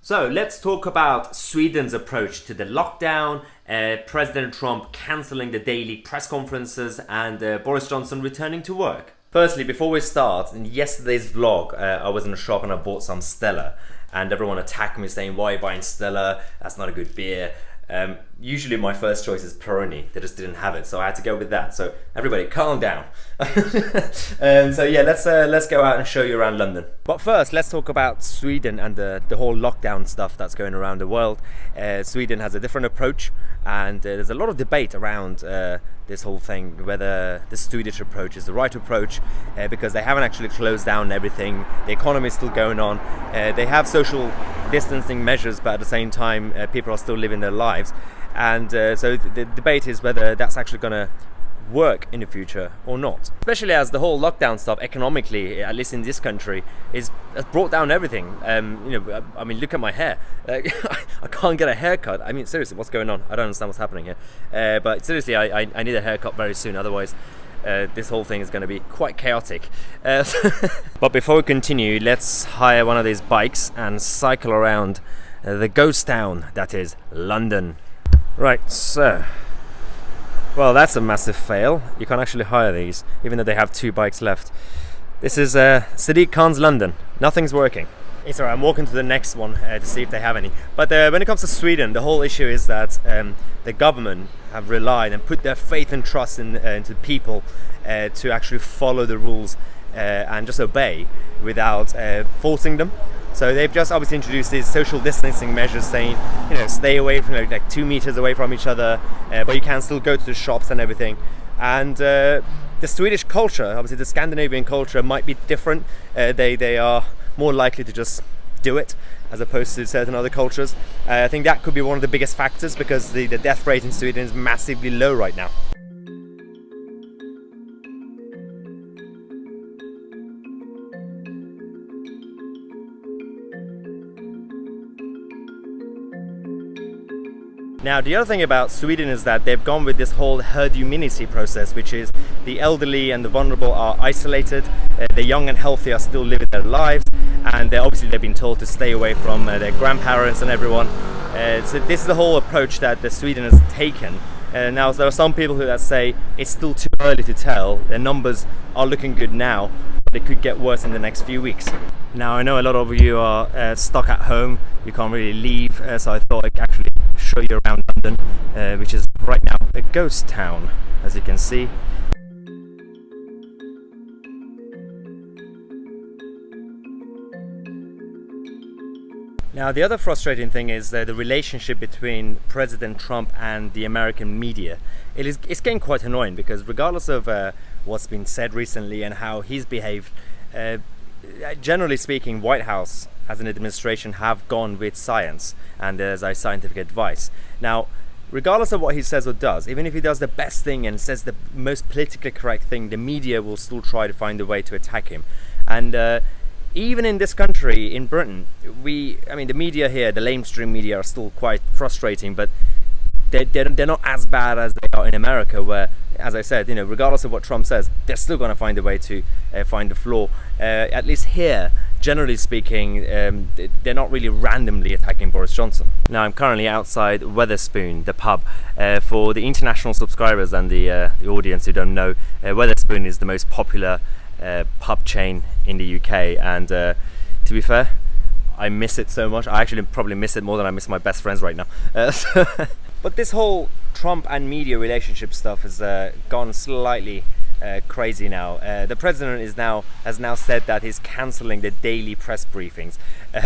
So let's talk about Sweden's approach to the lockdown, President Trump cancelling the daily press conferences, and Boris Johnson returning to work. Firstly, before we start, in yesterday's vlog, I was in a shop and I bought some Stella, and everyone attacked me saying, "Why are you buying Stella? That's not a good beer." Usually my first choice is Peroni. They just didn't have it, so I had to go with that. So everybody calm down. So yeah, let's go out and show you around London. But first, let's talk about Sweden and the whole lockdown stuff that's going around the world. Sweden has a different approach, and there's a lot of debate around this whole thing, whether the Swedish approach is the right approach, because they haven't actually closed down everything. The economy is still going on. They have social distancing measures, but at the same time people are still living their lives, and so the debate is whether that's actually going to work in the future or not, especially as the whole lockdown stuff economically, at least in this country, has brought down everything. I mean, look at my hair. I can't get a haircut. I mean, seriously, what's going on? I don't understand what's happening here, but seriously, I need a haircut very soon, otherwise this whole thing is going to be quite chaotic. But before we continue, let's hire one of these bikes and cycle around the ghost town that is London. Right, so, well, that's a massive fail. You can't actually hire these, even though they have 2 bikes left. This is Sadiq Khan's London. Nothing's working. It's alright, I'm walking to the next one to see if they have any. But when it comes to Sweden, the whole issue is that the government have relied and put their faith and trust into people to actually follow the rules and just obey without forcing them. So they've just obviously introduced these social distancing measures, saying, stay away from like 2 meters away from each other, but you can still go to the shops and everything. And the Swedish culture, obviously the Scandinavian culture, might be different. They are more likely to just do it as opposed to certain other cultures. I think that could be one of the biggest factors, because the death rate in Sweden is massively low right now. Now, the other thing about Sweden is that they've gone with this whole herd immunity process, which is the elderly and the vulnerable are isolated, the young and healthy are still living their lives, and obviously they've been told to stay away from their grandparents and everyone. So this is the whole approach that Sweden has taken. Now, there are some people who say it's still too early to tell. Their numbers are looking good now, but it could get worse in the next few weeks. Now, I know a lot of you are stuck at home. You can't really leave, so I thought I'd actually show you around London, which is right now a ghost town, as you can see. Now, the other frustrating thing is the relationship between President Trump and the American media. It's getting quite annoying, because regardless of what's been said recently and how he's behaved, generally speaking, White House as an administration have gone with science and as scientific advice. Now, regardless of what he says or does, even if he does the best thing and says the most politically correct thing, the media will still try to find a way to attack him. And even in this country, in Britain, the media here, the mainstream media, are still quite frustrating, but they're not as bad as they are in America, where, as I said, regardless of what Trump says, they're still going to find a way to find the flaw. At least here, generally speaking, they're not really randomly attacking Boris Johnson. Now, I'm currently outside Wetherspoon, the pub. For the international subscribers and the audience who don't know, Wetherspoon is the most popular pub chain in the UK, and to be fair, I miss it so much. I actually probably miss it more than I miss my best friends right now. But this whole Trump and media relationship stuff has gone slightly crazy now. The president has now said that he's cancelling the daily press briefings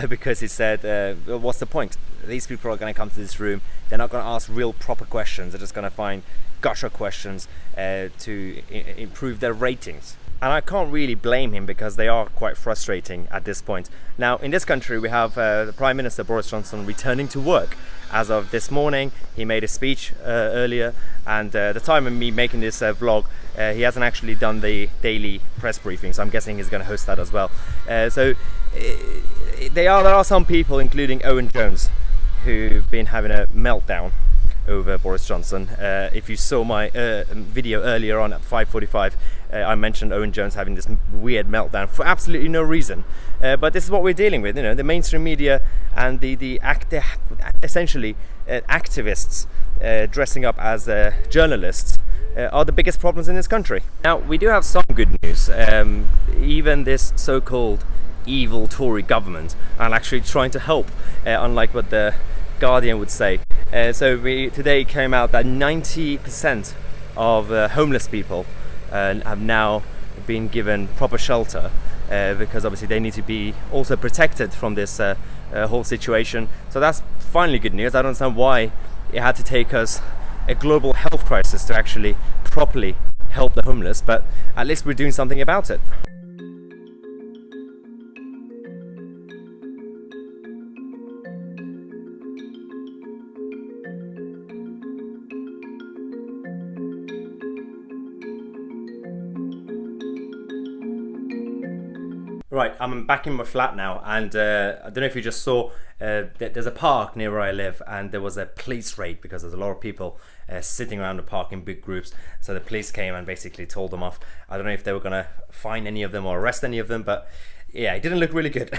because he said, what's the point? These people are going to come to this room, they're not going to ask real proper questions, they're just going to find gotcha questions to improve their ratings. And I can't really blame him, because they are quite frustrating at this point. Now, in this country, we have the Prime Minister Boris Johnson returning to work. As of this morning, he made a speech earlier, and at the time of me making this vlog, he hasn't actually done the daily press briefing, so I'm guessing he's going to host that as well. There are some people, including Owen Jones, who've been having a meltdown over Boris Johnson. If you saw my video earlier on at 5:45, I mentioned Owen Jones having this weird meltdown for absolutely no reason. But this is what we're dealing with. The mainstream media and essentially activists dressing up as journalists are the biggest problems in this country. Now, we do have some good news. Even this so-called evil Tory government are actually trying to help, unlike what the Guardian would say. So today came out that 90% of homeless people have now been given proper shelter, because obviously they need to be also protected from this whole situation. So that's finally good news. I don't understand why it had to take us a global health crisis to actually properly help the homeless, but at least we're doing something about it. Right, I'm back in my flat now, and I don't know if you just saw, there's a park near where I live, and there was a police raid because there's a lot of people sitting around the park in big groups. So the police came and basically told them off. I don't know if they were gonna fine any of them or arrest any of them, but yeah, it didn't look really good.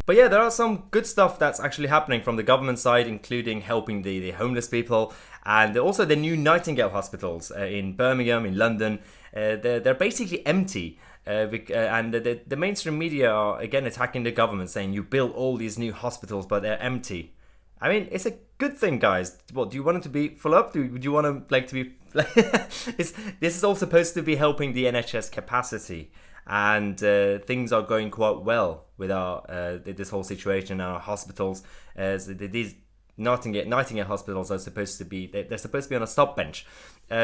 But yeah, there are some good stuff that's actually happening from the government side, including helping the homeless people, and also the new Nightingale hospitals in Birmingham, in London. They're basically empty. And the mainstream media are again attacking the government, saying you build all these new hospitals but they're empty. I mean, it's a good thing, guys. What, do you want them to be full up? Do you want them to be this is all supposed to be helping the NHS capacity, and things are going quite well with our this whole situation in our hospitals. These Nightingale hospitals are supposed to be, they're supposed to be on a stop bench,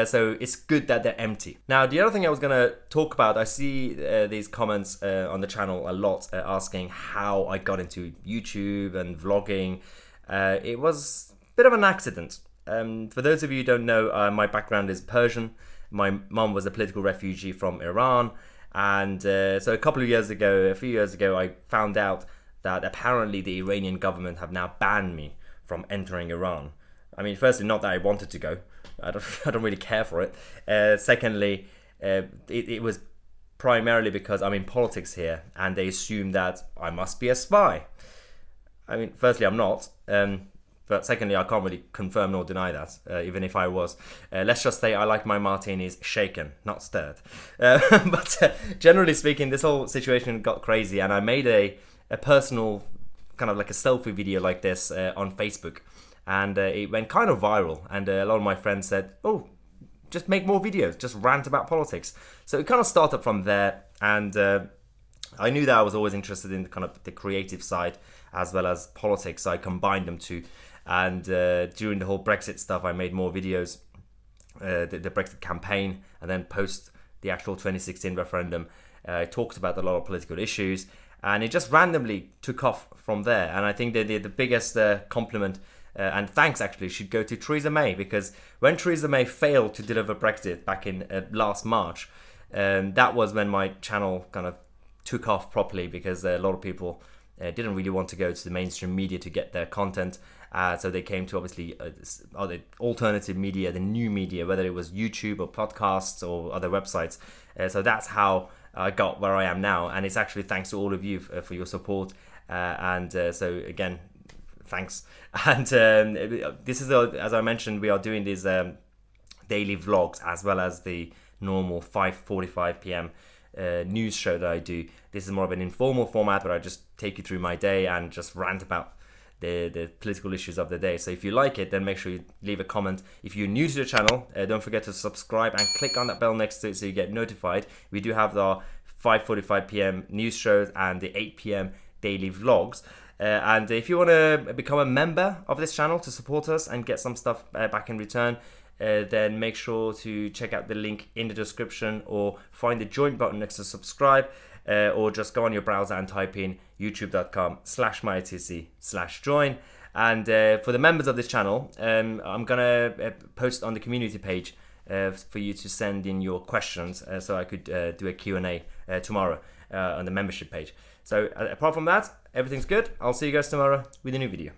so it's good that they're empty. Now, the other thing I was going to talk about, I see these comments on the channel a lot, asking how I got into YouTube and vlogging. It was a bit of an accident. For those of you who don't know, my background is Persian. My mum was a political refugee from Iran, and so a few years ago, I found out that apparently the Iranian government have now banned me from entering Iran. I mean, firstly, not that I wanted to go. I don't really care for it. Secondly, it was primarily because I'm in politics here, and they assume that I must be a spy. I mean, firstly, I'm not. But secondly, I can't really confirm nor deny that, even if I was. Let's just say I like my martinis shaken, not stirred. But generally speaking, this whole situation got crazy, and I made a personal, kind of like a selfie video like this on Facebook, and it went kind of viral, and a lot of my friends said, oh, just make more videos, just rant about politics. So it kind of started from there, and I knew that I was always interested in kind of the creative side as well as politics, so I combined them two. And during the whole Brexit stuff, I made more videos, the Brexit campaign, and then post the actual 2016 referendum. I talked about a lot of political issues, and it just randomly took off from there. And I think that the biggest compliment and thanks actually should go to Theresa May, because when Theresa May failed to deliver Brexit back in last March, that was when my channel kind of took off properly, because a lot of people didn't really want to go to the mainstream media to get their content. So they came to obviously the alternative media, the new media, whether it was YouTube or podcasts or other websites. So that's how I got where I am now, and it's actually thanks to all of you for your support. So again, thanks. And this is, as I mentioned, we are doing these daily vlogs as well as the normal 5:45 p.m. News show that I do. This is more of an informal format where I just take you through my day and just rant about the political issues of the day. So if you like it, then make sure you leave a comment. If you're new to the channel, don't forget to subscribe and click on that bell next to it so you get notified. We do have the 5:45 p.m. news shows and the 8 p.m. daily vlogs. And if you want to become a member of this channel to support us and get some stuff back in return, then make sure to check out the link in the description, or find the join button next to subscribe, or just go on your browser and type in youtube.com/myitc/join. And for the members of this channel, I'm gonna post on the community page for you to send in your questions, so I could do a Q&A tomorrow on the membership page. So apart from that, everything's good. I'll see you guys tomorrow with a new video.